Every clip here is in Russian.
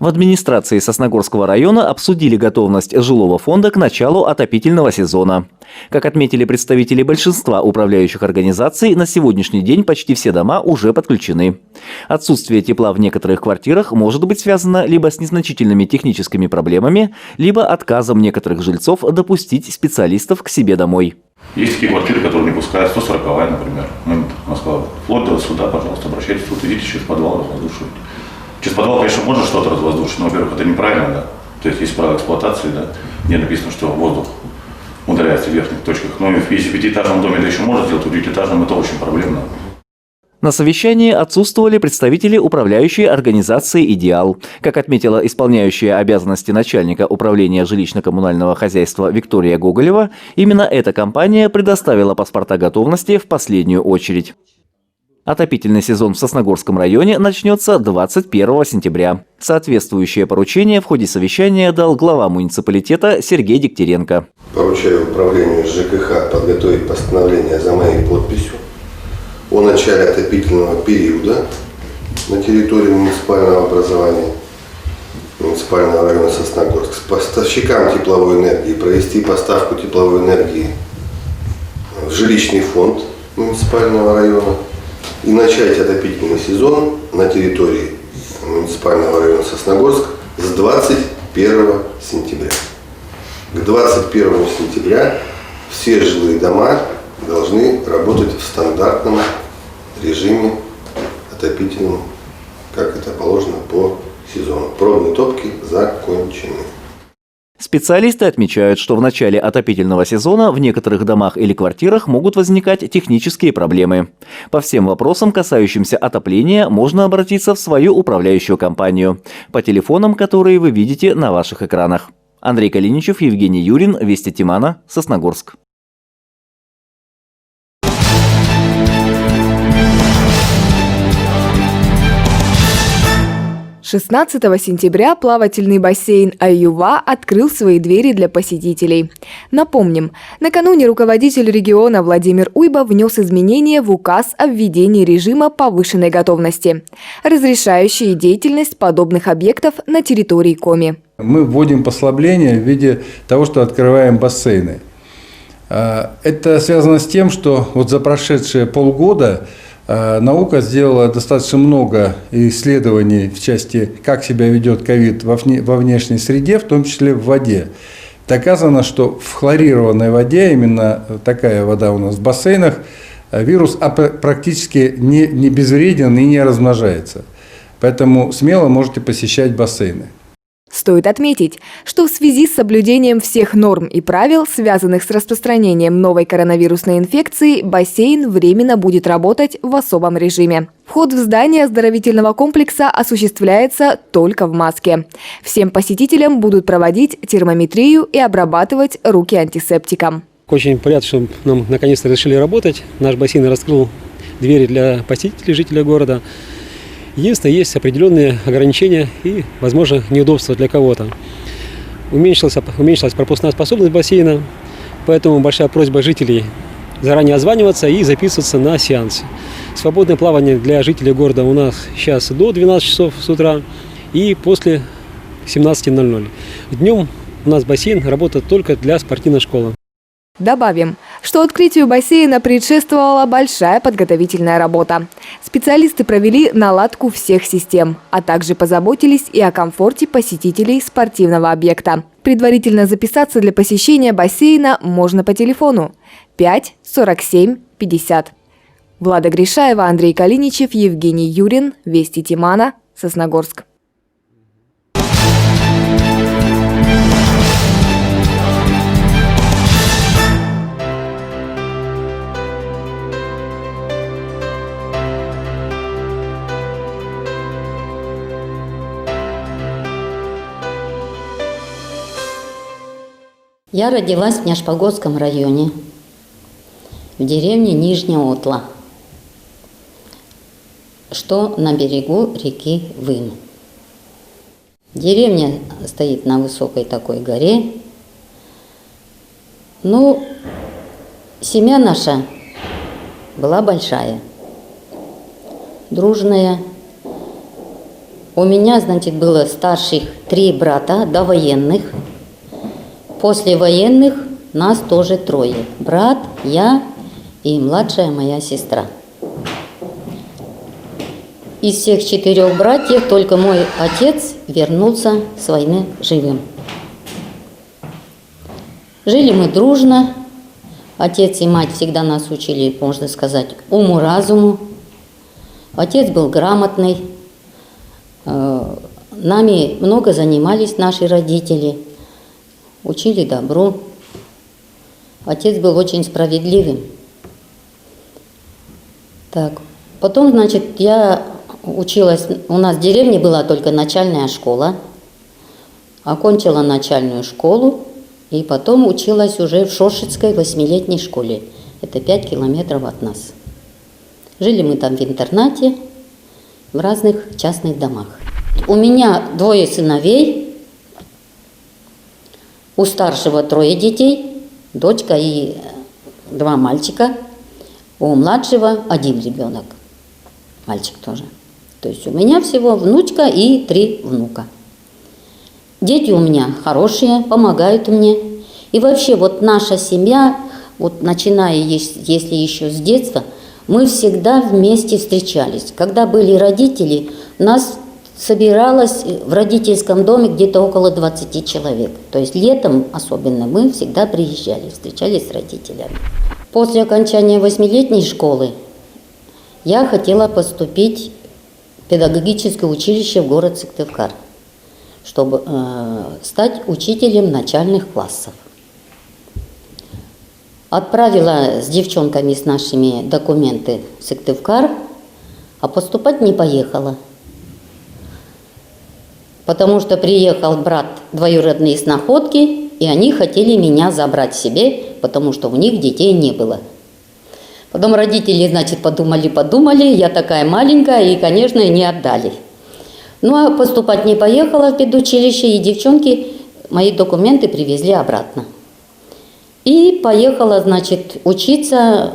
В администрации Сосногорского района обсудили готовность жилого фонда к началу отопительного сезона. Как отметили представители большинства управляющих организаций, на сегодняшний день почти все дома уже подключены. Отсутствие тепла в некоторых квартирах может быть связано либо с незначительными техническими проблемами, либо отказом некоторых жильцов допустить специалистов к себе домой. Есть такие квартиры, которые не пускают, 140-я, например. Она сказала, вплоть до суда, пожалуйста, обращайтесь, тут идите через подвал развоздушивать. Через подвал, конечно, можно что-то развоздушить, но, во-первых, это неправильно, да. То есть есть правила эксплуатации, да, где написано, что воздух удаляется в верхних точках. Но если в пятиэтажном доме это еще можно сделать, в девятиэтажном это очень проблемно. На совещании отсутствовали представители управляющей организации «Идеал». Как отметила исполняющая обязанности начальника управления жилищно-коммунального хозяйства Виктория Гоголева, именно эта компания предоставила паспорта готовности в последнюю очередь. Отопительный сезон в Сосногорском районе начнется 21 сентября. Соответствующее поручение в ходе совещания дал глава муниципалитета Сергей Дегтяренко. Поручаю управлению ЖКХ подготовить постановление за моей подписью о начале отопительного периода на территории муниципального образования муниципального района Сосногорск с поставщикам тепловой энергии провести поставку тепловой энергии в жилищный фонд муниципального района и начать отопительный сезон на территории муниципального района Сосногорск с 21 сентября. К 21 сентября все жилые дома должны работать в стандартном режиме отопительном, как это положено по сезону. Пробные топки закончены. Специалисты отмечают, что в начале отопительного сезона в некоторых домах или квартирах могут возникать технические проблемы. По всем вопросам, касающимся отопления, можно обратиться в свою управляющую компанию по телефонам, которые вы видите на ваших экранах. Андрей Калиничев, Евгений Юрин, Вести Тимана, Сосногорск. 16 сентября плавательный бассейн Аюва открыл свои двери для посетителей. Напомним, накануне руководитель региона Владимир Уйба внес изменения в указ о введении режима повышенной готовности, разрешающие деятельность подобных объектов на территории Коми. Мы вводим послабление в виде того, что открываем бассейны. Это связано с тем, что вот за прошедшие полгода наука сделала достаточно много исследований в части, как себя ведет ковид во внешней среде, в том числе в воде. Доказано, что в хлорированной воде, именно такая вода у нас в бассейнах, вирус практически не безвреден и не размножается. Поэтому смело можете посещать бассейны. Стоит отметить, что в связи с соблюдением всех норм и правил, связанных с распространением новой коронавирусной инфекции, бассейн временно будет работать в особом режиме. Вход в здание оздоровительного комплекса осуществляется только в маске. Всем посетителям будут проводить термометрию и обрабатывать руки антисептиком. Очень приятно, что нам наконец-то решили работать. Наш бассейн раскрыл двери для посетителей, жителей города. Единственное, есть определенные ограничения и, возможно, неудобства для кого-то. Уменьшилась пропускная способность бассейна, поэтому большая просьба жителей заранее отзваниваться и записываться на сеанс. Свободное плавание для жителей города у нас сейчас до 12 часов с утра и после 17:00. Днем у нас бассейн работает только для спортивной школы. Добавим, что открытию бассейна предшествовала большая подготовительная работа. Специалисты провели наладку всех систем, а также позаботились и о комфорте посетителей спортивного объекта. Предварительно записаться для посещения бассейна можно по телефону 5 47 50. Влада Гришаева, Андрей Калиничев, Евгений Юрин, Вести Тимана, Сосногорск. Я родилась в Няшпогосском районе, в деревне Нижняя Отла, что на берегу реки Вым. Деревня стоит на высокой такой горе. Ну, семья наша была большая, дружная. У меня, значит, было старших 3 брата довоенных. После военных нас тоже 3. Брат, я и младшая моя сестра. Из всех 4 братьев только мой отец вернулся с войны живым. Жили мы дружно. Отец и мать всегда нас учили, можно сказать, уму-разуму. Отец был грамотный. Нами много занимались наши родители. Учили добру. Отец был очень справедливым. Так, потом, значит, я училась, у нас в деревне была только начальная школа. Окончила начальную школу и потом училась уже в Шоршицкой 8-летней школе. Это 5 километров от нас. Жили мы там в интернате, в разных частных домах. У меня 2 сыновей, у старшего 3 детей, дочка и 2 мальчика, у младшего 1 ребенок, мальчик тоже. То есть у меня всего внучка и 3 внука. Дети у меня хорошие, помогают мне. И вообще вот наша семья, вот начиная, если еще с детства, мы всегда вместе встречались. Когда были родители, нас собиралось в родительском доме где-то около 20 человек. То есть летом особенно мы всегда приезжали, встречались с родителями. После окончания 8-летней школы я хотела поступить в педагогическое училище в город Сыктывкар, чтобы стать учителем начальных классов. Отправила с девчонками, с нашими документы в Сыктывкар, а поступать не поехала. Потому что приехал брат двоюродный из Находки, и они хотели меня забрать себе, потому что у них детей не было. Потом родители, значит, подумали, я такая маленькая, и, конечно, не отдали. Ну, а поступать не поехала в педучилище, и девчонки мои документы привезли обратно. И поехала, значит, учиться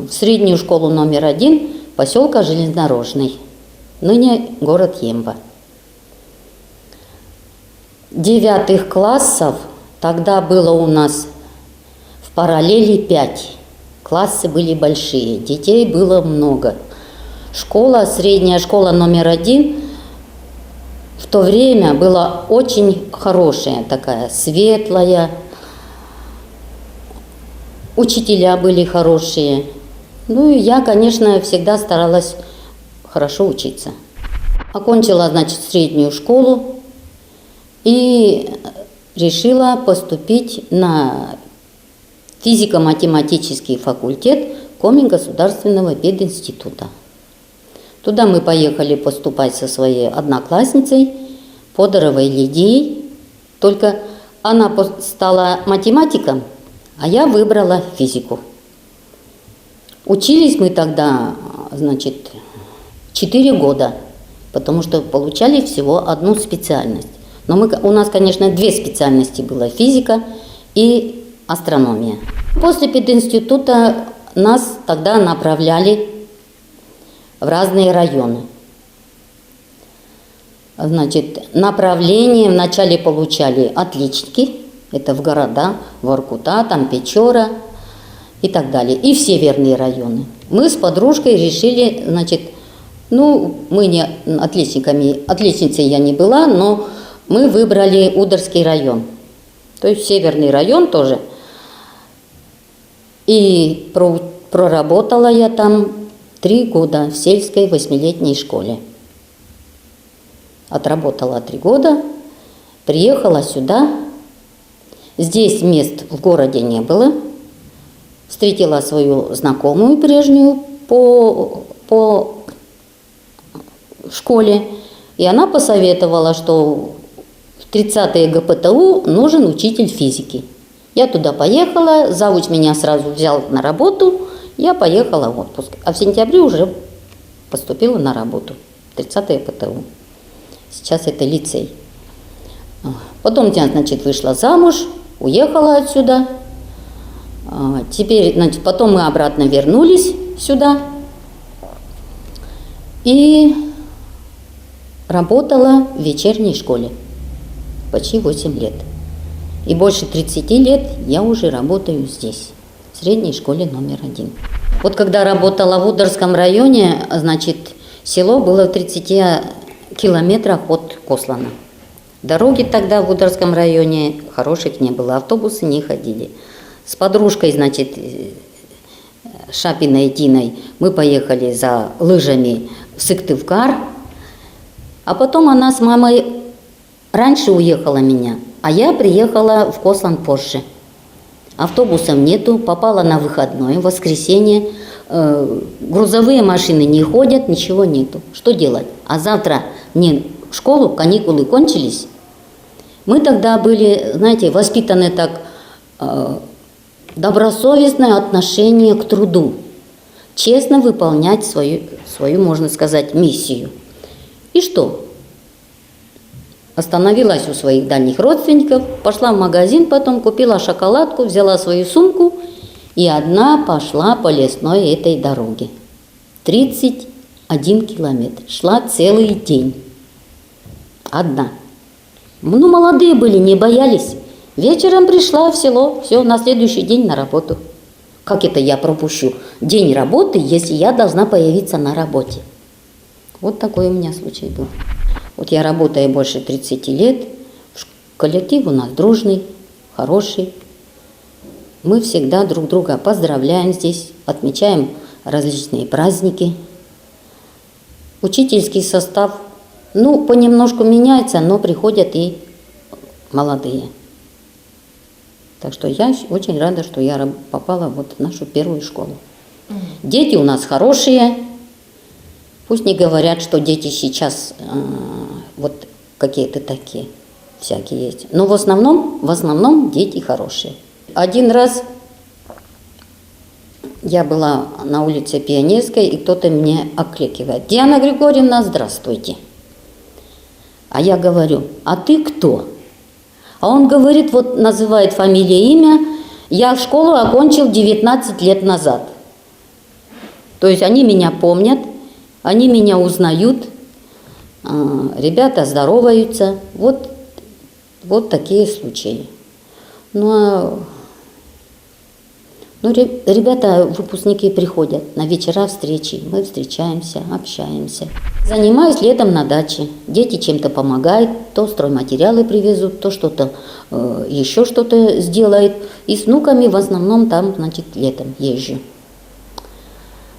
в среднюю школу номер 1 поселка Железнодорожный, ныне город Емба. 9 классов тогда было у нас в параллели 5. Классы были большие, детей было много. Школа, средняя школа номер 1 в то время была очень хорошая, такая светлая. Учителя были хорошие. Ну и я, конечно, всегда старалась хорошо учиться. Окончила, значит, среднюю школу и решила поступить на физико-математический факультет Коми государственного пединститута. Туда мы поехали поступать со своей одноклассницей Подоровой Лидией. Только она стала математиком, а я выбрала физику. Учились мы тогда, значит, 4 года, потому что получали всего одну специальность. Но у нас, конечно, 2 специальности было: физика и астрономия. После пединститута нас тогда направляли в разные районы. Значит, направление вначале получали отличники, это в города, Воркута, там Печора и так далее, и в северные районы. Мы с подружкой решили, значит, ну, мы не отличниками, отличницей я не была, но мы выбрали Ударский район, то есть северный район тоже. И проработала я там 3 года в сельской 8-летней школе. Отработала 3 года, приехала сюда. Здесь мест в городе не было. Встретила свою знакомую прежнюю по школе. И она посоветовала, что в 30-е ГПТУ нужен учитель физики. Я туда поехала, завуч меня сразу взял на работу, я поехала в отпуск. А в сентябре уже поступила на работу, 30-е ГПТУ. Сейчас это лицей. Потом я, значит, вышла замуж, уехала отсюда. Теперь, значит, потом мы обратно вернулись сюда. И работала в вечерней школе почти 8 лет. И больше 30 лет я уже работаю здесь, в средней школе номер 1. Вот когда работала в Ударском районе, значит, село было в 30 километрах от Кослана. Дороги тогда в Ударском районе хороших не было, автобусы не ходили. С подружкой, значит, Шапиной Диной мы поехали за лыжами в Сыктывкар, а потом она с мамой раньше уехала меня, а я приехала в Кослан позже. Автобусов нету, попала на выходной, в воскресенье, грузовые машины не ходят, ничего нету. Что делать? А завтра мне в школу, каникулы кончились. Мы тогда были, знаете, воспитаны так, добросовестное отношение к труду, честно выполнять свою, можно сказать, миссию. И что? Остановилась у своих дальних родственников, пошла в магазин, потом купила шоколадку, взяла свою сумку и одна пошла по лесной этой дороге. 31 километр. Шла целый день. Одна. Ну, молодые были, не боялись. Вечером пришла в село, все, на следующий день на работу. Как это я пропущу день работы, если я должна появиться на работе? Вот такой у меня случай был. Вот я работаю больше 30 лет, коллектив у нас дружный, хороший. Мы всегда друг друга поздравляем здесь, отмечаем различные праздники. Учительский состав, ну, понемножку меняется, но приходят и молодые. Так что я очень рада, что я попала вот в нашу первую школу. Дети у нас хорошие. Пусть не говорят, что дети сейчас вот какие-то такие, всякие есть. Но в основном дети хорошие. Один раз я была на улице Пионерской, и кто-то мне окликивает: «Диана Григорьевна, здравствуйте». А я говорю: «А ты кто?» А он говорит, вот называет фамилию, имя: «Я школу окончил 19 лет назад». То есть они меня помнят, они меня узнают, ребята здороваются. Вот такие случаи. Ну, ребята, выпускники приходят на вечера встречи, мы встречаемся, общаемся. Занимаюсь летом на даче. Дети чем-то помогают, то стройматериалы привезут, то что-то, еще что-то сделают. И с внуками в основном там, значит, летом езжу.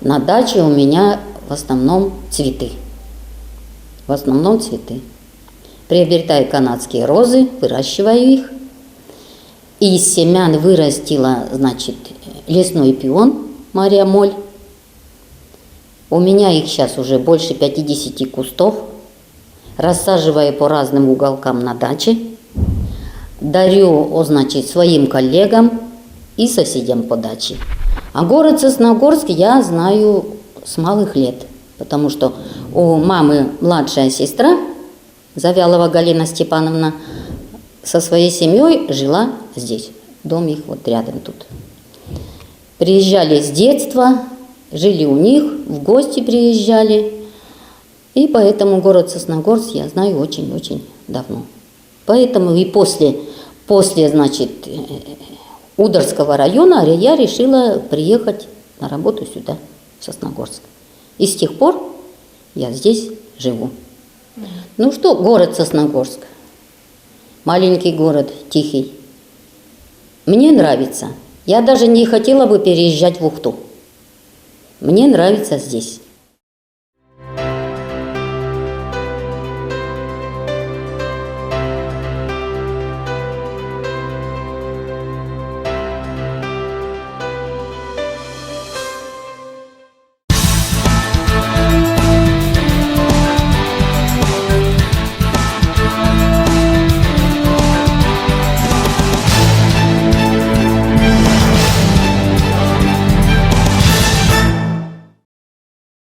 На даче у меня в основном цветы. В основном цветы. Приобретаю канадские розы, выращиваю их. И из семян вырастила, значит, лесной пион Мария Моль. У меня их сейчас уже больше 50 кустов. Рассаживаю по разным уголкам на даче. Дарю, значит, своим коллегам и соседям по даче. А город Сосногорск я знаю с малых лет, потому что у мамы младшая сестра, Завялова Галина Степановна, со своей семьей жила здесь. Дом их вот рядом тут. Приезжали с детства, жили у них, в гости приезжали. И поэтому город Сосногорск я знаю очень-очень давно. Поэтому и после, значит, Ударского района я решила приехать на работу сюда, в Сосногорск. И с тех пор я здесь живу. Ну что, город Сосногорск. Маленький город, тихий. Мне нравится. Я даже не хотела бы переезжать в Ухту. Мне нравится здесь.